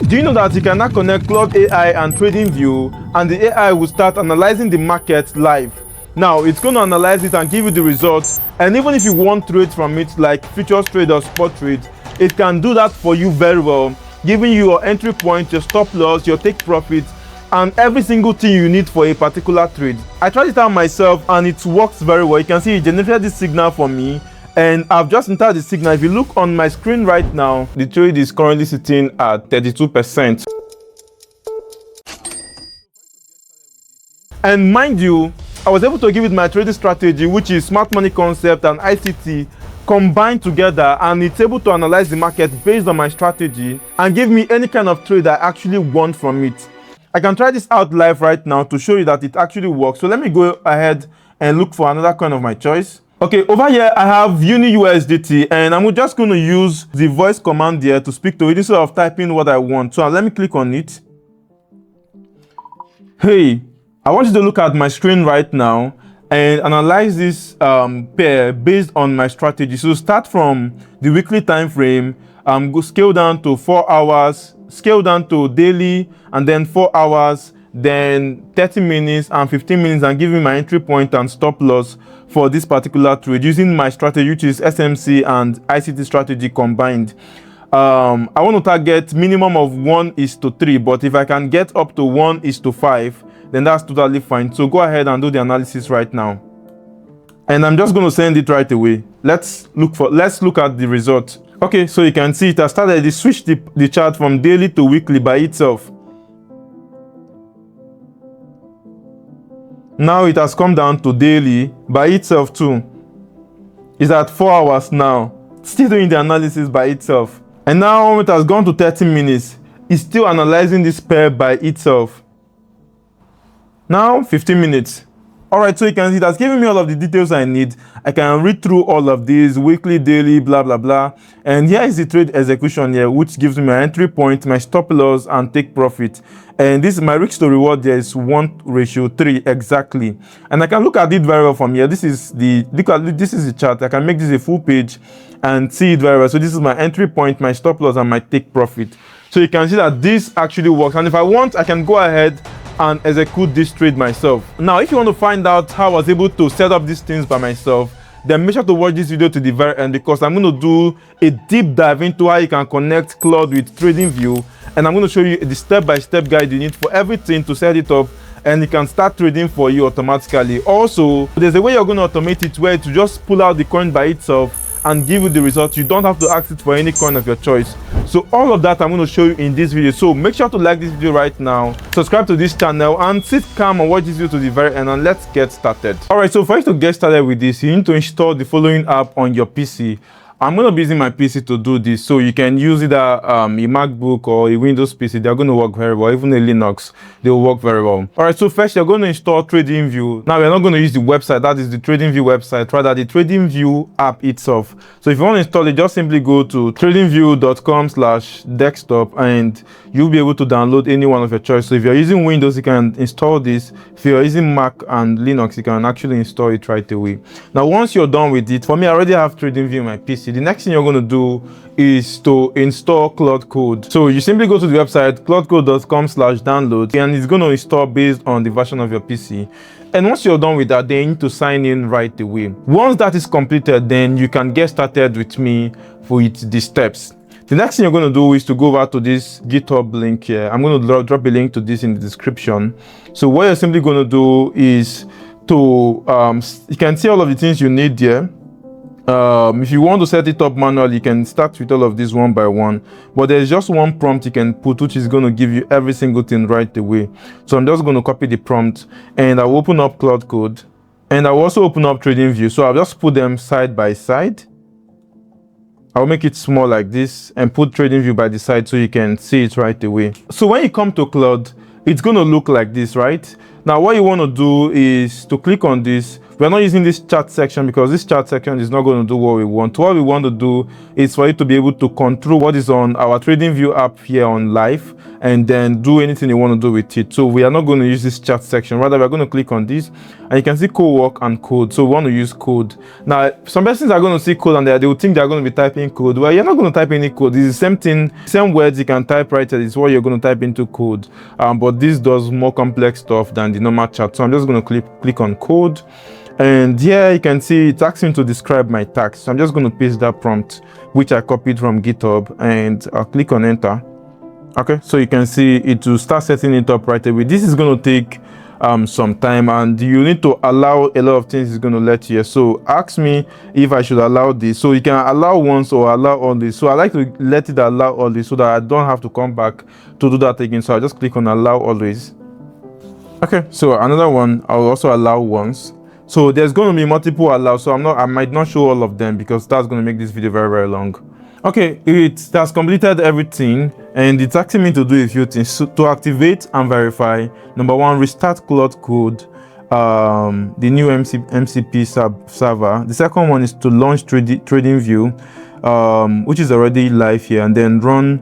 Do you know that you can now connect Claude AI and TradingView, and the AI will start analyzing the market live? Now it's going to analyze it and give you the results, and even if you want trades from it like futures trade or spot trade, it can do that for you very well, giving you your entry point, your stop loss, your take profit, and every single thing you need for a particular trade. I tried it out myself and it works very well. You can see it generated this signal for me, and I've just entered the signal. If you look on my screen right now, the trade is currently sitting at 32%. And mind you, I was able to give it my trading strategy, which is smart money concept and ICT combined together, and it's able to analyze the market based on my strategy and give me any kind of trade I actually want from it. I can try this out live right now to show you that it actually works. So let me go ahead and look for another coin of my choice. Okay, over here I have Uni USDT, and I'm just going to use the voice command here to speak to it instead of typing what I want. So let me click on it. Hey, I want you to look at my screen right now and analyze this pair based on my strategy. So start from the weekly time frame, go scale down to 4 hours, scale down to daily, and then 4 hours, then 30 minutes and 15 minutes, and give me my entry point and stop loss for this particular trade using my strategy, which is SMC and ICT strategy combined. I want to target minimum of 1:3, but if I can get up to 1:5, then that's totally fine. So go ahead and do the analysis right now, and I'm just going to send it right away. Let's look at the result. Okay, so you can see it has started. It switched the chart from daily to weekly by itself. Now it has come down to daily by itself too. It's at 4 hours now, still doing the analysis by itself. And now it has gone to 30 minutes. It's still analyzing this pair by itself. Now 15 minutes. All right, so you can see that's giving me all of the details I need. I can read through all of these weekly, daily, blah, blah, blah. And here is the trade execution here, which gives me my entry point, my stop loss, and take profit. And this is my risk to reward. There is 1:3 exactly. And I can look at it very well from here. This is the chart. I can make this a full page and see it very well. So this is my entry point, my stop loss, and my take profit. So you can see that this actually works. And if I want, I can go ahead and execute this trade myself. Now, if you want to find out how I was able to set up these things by myself, then make sure to watch this video to the very end, because I'm going to do a deep dive into how you can connect Claude with TradingView, and I'm going to show you the step-by-step guide you need for everything to set it up, and it can start trading for you automatically. Also, there's a way you're going to automate it where to just pull out the coin by itself and give you the result. You don't have to ask it for any coin of your choice. So all of that I'm going to show you in this video. So make sure to like this video right now, subscribe to this channel, and sit calm and watch this video to the very end, and let's get started. All right, so for you to get started with this, you need to install the following app on your PC. I'm going to be using my PC to do this, so you can use either a MacBook or a Windows PC. They're going to work very well. Even a Linux, they will work very well. All right, so first you're going to install TradingView. Now we're not going to use the website, that is the TradingView website, rather the TradingView app itself. So if you want to install it, just simply go to tradingview.com/desktop and you'll be able to download any one of your choice. So if you're using Windows, you can install this. If you're using Mac and Linux, you can actually install it right away. Now once you're done with it, for me, I already have TradingView on my PC. The next thing you're going to do is to install Claude Code. So you simply go to the website claudecode.com/download, and it's going to install based on the version of your PC. And once you're done with that, then you need to sign in right away. Once that is completed, then you can get started with me with the steps. The next thing you're going to do is to go over to this GitHub link here. I'm going to drop a link to this in the description. So what you're simply going to do is to you can see all of the things you need there. If you want to set it up manually, you can start with all of this one by one, but there's just one prompt you can put, which is going to give you every single thing right away. So I'm just going to copy the prompt, and I'll open up Claude Code, and I'll also open up TradingView. So I'll just put them side by side. I'll make it small like this and put TradingView by the side so you can see it right away. So when you come to Claude, it's going to look like this, right? Now what you want to do is to click on this. We're not using this chat section because this chat section is not going to do what we want. What we want to do is for you to be able to control what is on our TradingView app here on live, and then do anything you want to do with it. So we are not going to use this chat section, rather we're going to click on this, and you can see co-work and code. So we want to use code. Now some persons are going to see code and they will think they're going to be typing code. Well, you're not going to type any code. It's the same thing, same words you can type right here is what you're going to type into code, but this does more complex stuff than the normal chat. So I'm just going to click on code, and here you can see it's asking to describe my task. So I'm just going to paste that prompt which I copied from GitHub, and I'll click on enter. Okay, so you can see it will start setting it up right away. This is going to take some time, and you need to allow a lot of things. It's going to let you. So ask me if I should allow this. So you can allow once or allow all this. So I like to let it allow all this so that I don't have to come back to do that again. So I just click on allow always. Okay, so another one I'll also allow once. So there's going to be multiple allow, so I might not show all of them because that's going to make this video very, very long. Okay, it has completed everything, and it's asking me to do a few things. So to activate and verify, number one, restart Claude code, the new MCP server. The second one is to launch Tradingview, which is already live here, and then run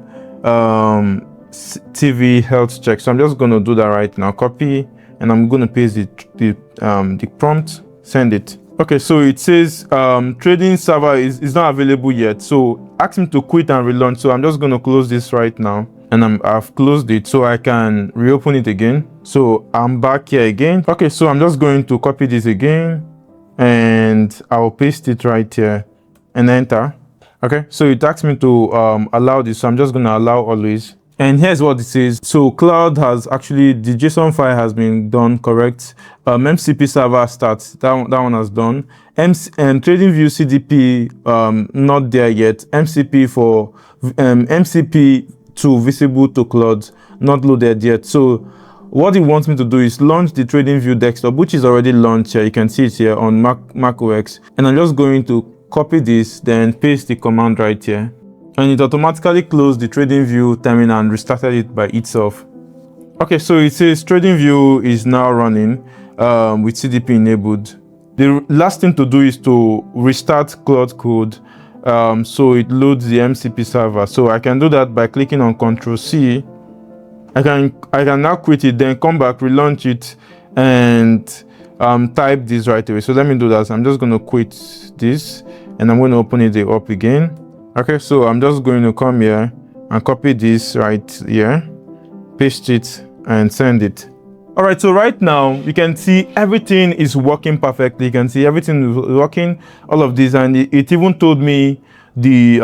TV health check. So I'm just going to do that right now. Copy, and I'm going to paste the prompt, send it. Okay, so it says trading server is not available yet, so ask me to quit and relaunch. So I'm just going to close this right now, and I've closed it so I can reopen it again. So I'm back here again. Okay, so I'm just going to copy this again, and I'll paste it right here and enter. Okay, so it asks me to allow this, so I'm just going to allow always. And here's what it says. So Claude has actually, the JSON file has been done correct. MCP server starts, that one has done. Tradingview CDP, not there yet. MCP for MCP to visible to Claude, not loaded yet. So what it wants me to do is launch the Tradingview desktop, which is already launched here. You can see it here on Mac OS. And I'm just going to copy this, then paste the command right here. And it automatically closed the Tradingview terminal and restarted it by itself. Okay, so it says Tradingview is now running with CDP enabled. The last thing to do is to restart Claude code, so it loads the MCP server. So I can do that by clicking on Ctrl+C. I can now quit it, then come back, relaunch it, and type this right away. So let me do that. I'm just going to quit this, and I'm going to open it up again. Okay, so I'm just going to come here and copy this right here, paste it, and send it. All right, so right now you can see everything is working perfectly. You can see everything is working, all of this, and it even told me the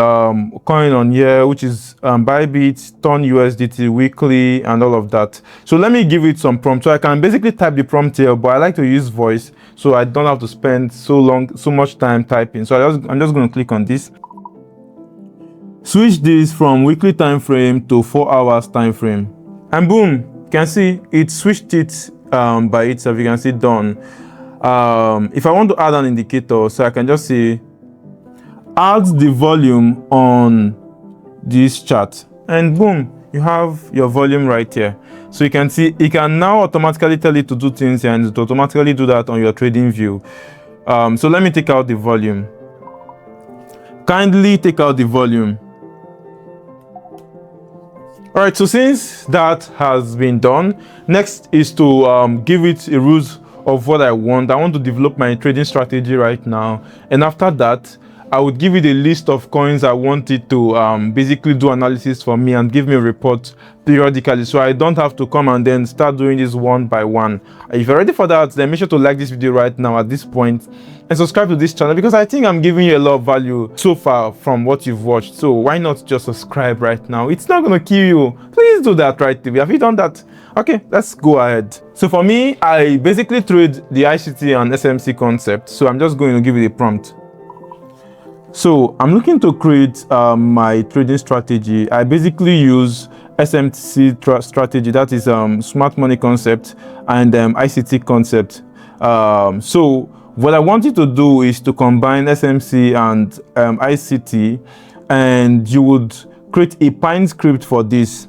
coin on here, which is Bybit, Ton USDT weekly, and all of that. So let me give it some prompt. So I can basically type the prompt here, but I like to use voice so I don't have to spend so much time typing. So I'm just going to click on this. Switch this from weekly time frame to 4 hours time frame, and boom, you can see it switched it by itself. You can see done. If I want to add an indicator, so I can just say add the volume on this chart, and boom, you have your volume right here. So you can see it can now automatically tell it to do things, and it automatically do that on your Tradingview. So let me take out the volume. Kindly take out the volume. All right, so since that has been done, next is to give it a rules of what I want. I want to develop my trading strategy right now, and after that I would give it a list of coins I want it to basically do analysis for me and give me a report periodically, so I don't have to come and then start doing this one by one. If you're ready for that, then make sure to like this video right now at this point and subscribe to this channel, because I think I'm giving you a lot of value so far from what you've watched. So why not just subscribe right now? It's not gonna kill you. Please do that right away. Have you done that? Okay, let's go ahead. So for me, I basically trade the ICT and SMC concept, so I'm just going to give it a prompt. So I'm looking to create my trading strategy. I basically use SMC strategy, that is smart money concept, and ICT concept. So what I want you to do is to combine SMC and ICT, and you would create a Pine script for this.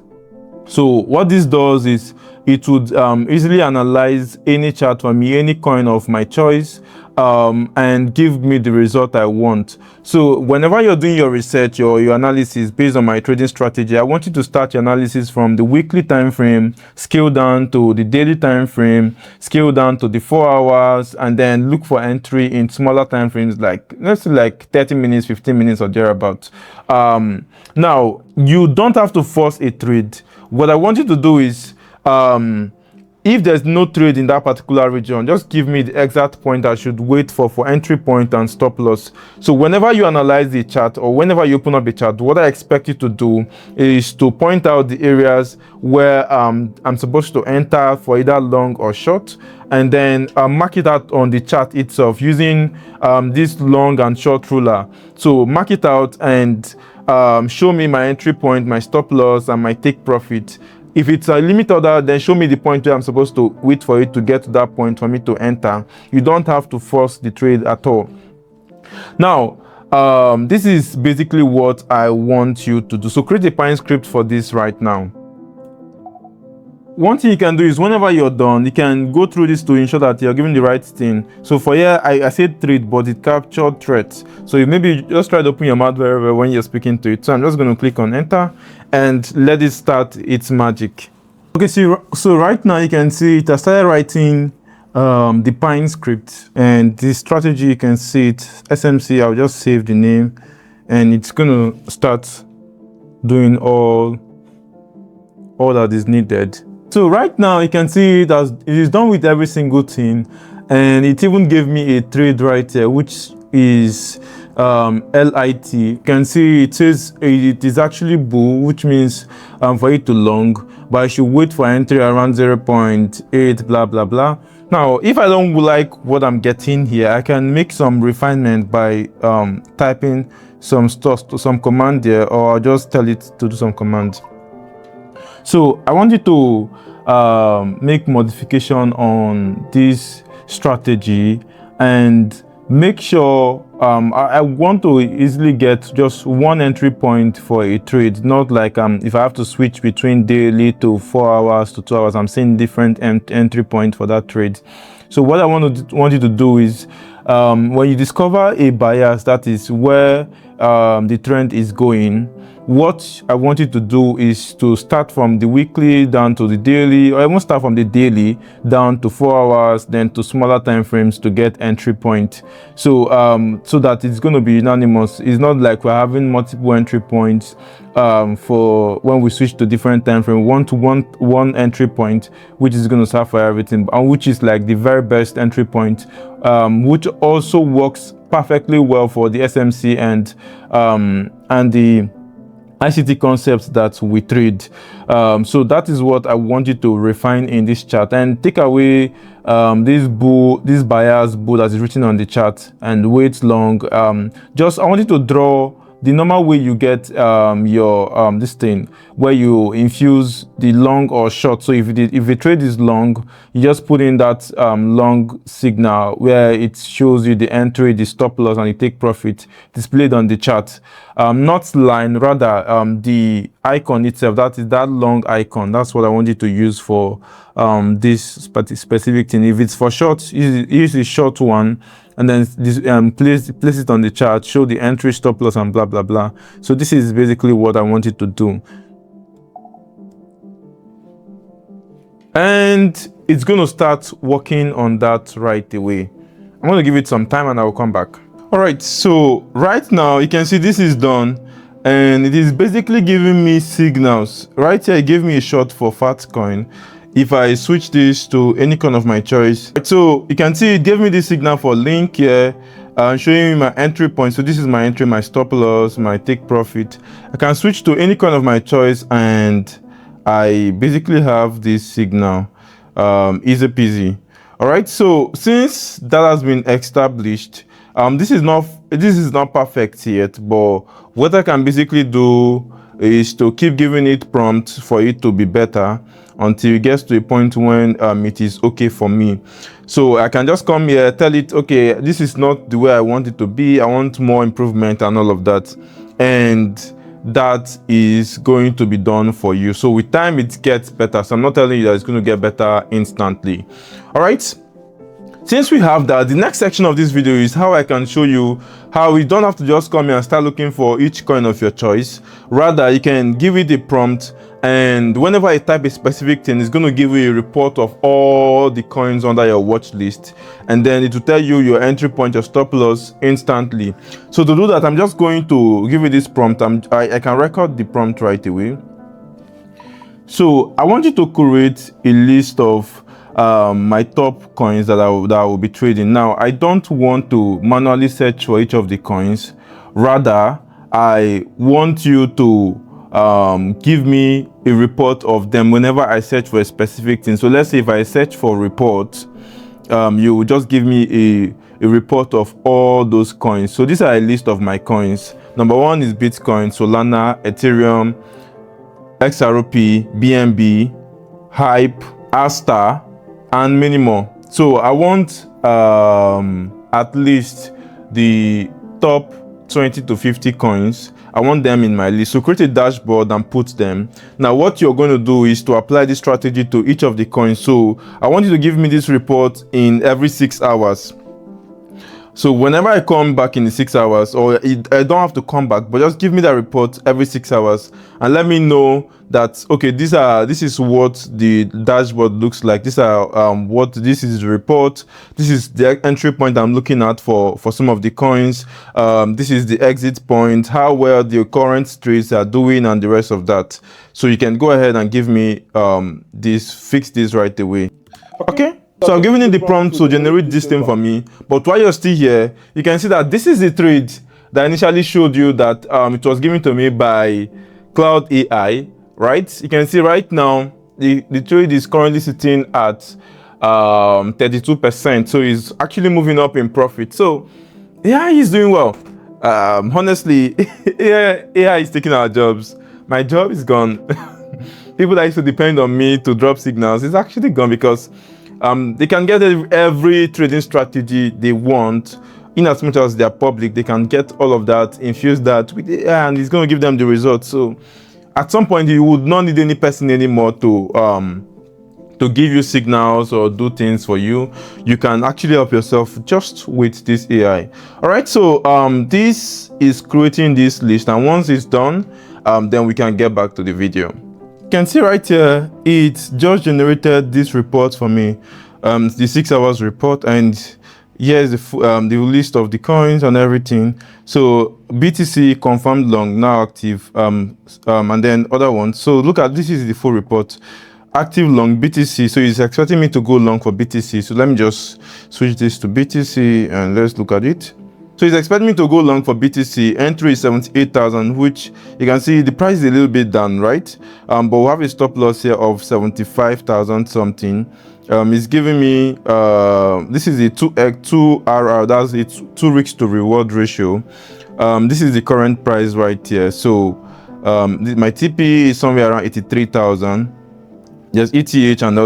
So what this does is it would easily analyze any chart for me, any coin of my choice, and give me the result I want. So whenever you're doing your research or your analysis based on my trading strategy, I want you to start your analysis from the weekly time frame, scale down to the daily time frame, scale down to the 4 hours, and then look for entry in smaller time frames, like let's say like 30 minutes, 15 minutes or thereabout. Now you don't have to force a trade. What I want you to do is, if there's no trade in that particular region, just give me the exact point I should wait for entry point and stop loss. So whenever you analyze the chart or whenever you open up the chart, what I expect you to do is to point out the areas where I'm supposed to enter for either long or short, and then mark it out on the chart itself using this long and short ruler. So mark it out and show me my entry point, my stop loss, and my take profit. If it's a limit order, then show me the point where I'm supposed to wait for it to get to that point for me to enter. You don't have to force the trade at all. Now, this is basically what I want you to do. So create a Pine script for this right now. One thing you can do is whenever you're done, you can go through this to ensure that you're giving the right thing. So for here, I said trade, but it captured threats. So you maybe just try to open your mouth very well when you're speaking to it. So I'm just going to click on enter and let it start its magic. Okay, so right now you can see it has started writing the Pine script, and the strategy, you can see it, SMC. I'll just save the name, and it's going to start doing all that is needed. So right now you can see it is done with every single thing, and it even gave me a trade right here, which is LIT. You can see it says it is actually bull, which means for it to long, but I should wait for entry around 0.8 blah blah blah. Now if I don't like what I'm getting here, I can make some refinement by typing some stuff to some command there, or I'll just tell it to do some command. So I want you to make modification on this strategy and make sure I want to easily get just one entry point for a trade, not like if I have to switch between daily to 4 hours to 2 hours, I'm seeing different entry point for that trade. So what I want you to do is, when you discover a bias, that is where the trend is going, what I want you to do is to start from the weekly down to the daily, or I won't start from the daily down to 4 hours, then to smaller time frames to get entry point. So so that it's going to be unanimous. It's not like we're having multiple entry points for when we switch to different time frame. One entry point which is going to serve for everything, and which is like the very best entry point, which also works perfectly well for the SMC and the ICT concepts that we trade. So that is what I want you to refine in this chart, and take away this bias bull that is written on the chart and wait long. Just I want you to draw the normal way you get your this thing, where you infuse the long or short. So if the trade is long, you just put in that long signal where it shows you the entry, the stop loss, and the take profit displayed on the chart. Not line, rather the icon itself. That is that long icon. That's what I want you to use for this specific thing. If it's for short, use the short one, and then this, place it on the chart, show the entry, stop loss, and blah blah blah. So this is basically what I want you to do, and it's going to start working on that right away. I'm going to give it some time and I will come back. All right, so right now you can see this is done, and it is basically giving me signals. Right here it gave me a short for fat coin. If I switch this to any coin of my choice, so you can see it gave me this signal for link here, showing me my entry point. So this is my entry, my stop loss, my take profit. I can switch to any coin of my choice, and I basically have this signal, easy peasy. All right, so since that has been established, this is not perfect yet, but what I can basically do is to keep giving it prompts for it to be better until it gets to a point when it is okay for me. So I can just come here, tell it, okay, this is not the way I want it to be, I want more improvement and all of that, and that is going to be done for you. So with time it gets better. So I'm not telling you that it's going to get better instantly. All right, Since we have that, the next section of this video is how I can show you how you don't have to just come here and start looking for each coin of your choice. Rather, you can give it a prompt, and whenever I type a specific thing, it's going to give you a report of all the coins under your watch list, and then it will tell you your entry point, your stop loss instantly. So to do that, I'm just going to give you this prompt. I can record the prompt right away. So I want you to create a list of my top coins that I will be trading. Now, I don't want to manually search for each of the coins. Rather, I want you to give me a report of them whenever I search for a specific thing. So let's say if I search for reports, you will just give me a report of all those coins. So these are a list of my coins. Number one is Bitcoin, Solana, Ethereum, XRP, BNB, Hype, Asta, and many more. So I want at least the top 20 to 50 coins. I want them in my list. So create a dashboard and put them. Now what you're going to do is to apply this strategy to each of the coins. So I want you to give me this report in every 6 hours. So whenever I come back in the 6 hours, or I don't have to come back, but just give me that report every 6 hours and let me know that, okay, this is what the dashboard looks like. This is the report. This is the entry point I'm looking at for some of the coins. This is the exit point, how well the current trades are doing, and the rest of that. So you can go ahead and give me fix this right away. Okay. So I'm giving you the prompt to generate this thing for me. But while you're still here, you can see that this is the trade that initially showed you that it was given to me by Claude AI, right? You can see right now the trade is currently sitting at 32%. So it's actually moving up in profit. So AI is doing well. Honestly, AI is taking our jobs. My job is gone. People that used to depend on me to drop signals is actually gone, because they can get every trading strategy they want. In as much as they are public, they can get all of that, infuse that with AI, and it's going to give them the results. So at some point, you would not need any person anymore to give you signals or do things for you. You can actually help yourself just with this AI. All right, so this is creating this list, and once it's done, then we can get back to the video. You can see right here, it just generated this report for me, the 6 hours report, and here's the list of the coins and everything. So BTC confirmed long, now active, and then other ones. So look at this, is the full report. Active long BTC, so he's expecting me to go long for BTC. So let me just switch this to BTC and let's look at it. So he's expecting me to go long for BTC. Entry is 78,000, which you can see the price is a little bit down, right? But we have a stop loss here of 75,000 something. It's giving me this is a 2RR, that's a 2 risk to reward ratio. This is the current price right here. So my TP is somewhere around 83,000. There's ETH and the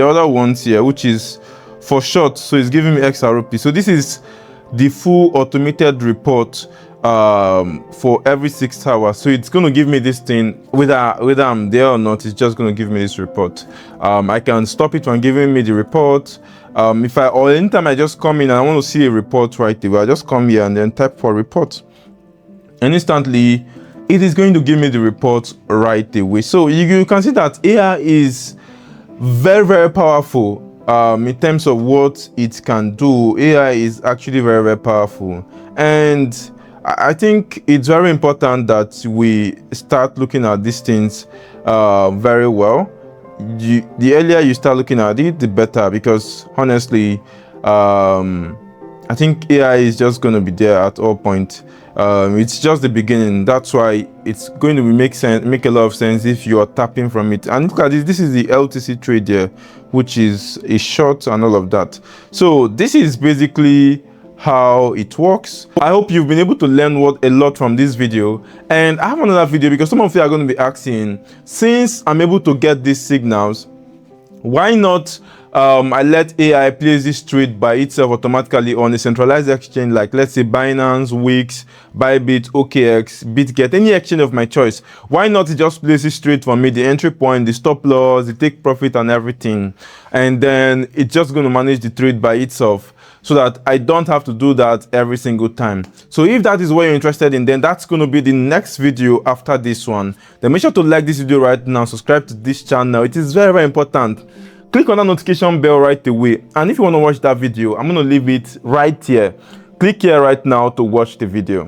other ones here, which is for short. So it's giving me XRP. So this is the full automated report for every 6 hours. So it's going to give me this thing whether I'm there or not. It's just going to give me this report. I can stop it from giving me the report. Or anytime I just come in and I want to see a report right away, I just come here and then type for report, and instantly it is going to give me the report right away. So you can see that AI is very, very powerful. In terms of what it can do, AI is actually very, very powerful, and I think it's very important that we start looking at these things very well. The earlier you start looking at it, the better, because honestly, I think AI is just going to be there at all point. It's just the beginning. That's why it's going to make a lot of sense if you are tapping from it. And look at this. This is the LTC trade here, which is a short and all of that. So this is basically how it works. I hope you've been able to learn a lot from this video. And I have another video, because some of you are going to be asking, since I'm able to get these signals, why not I let AI place this trade by itself automatically on a centralized exchange, like let's say Binance, Wix, Bybit, OKX, BitGet, any exchange of my choice. Why not just place this trade for me, the entry point, the stop loss, the take profit and everything, and then it's just going to manage the trade by itself. so that I don't have to do that every single time. So if that is what you're interested in, then that's going to be the next video after this one. Then make sure to like this video right now, subscribe to this channel. It is very, very important. Click on that notification bell right away, and if you want to watch that video, I'm going to leave it right here. Click here right now to watch the video.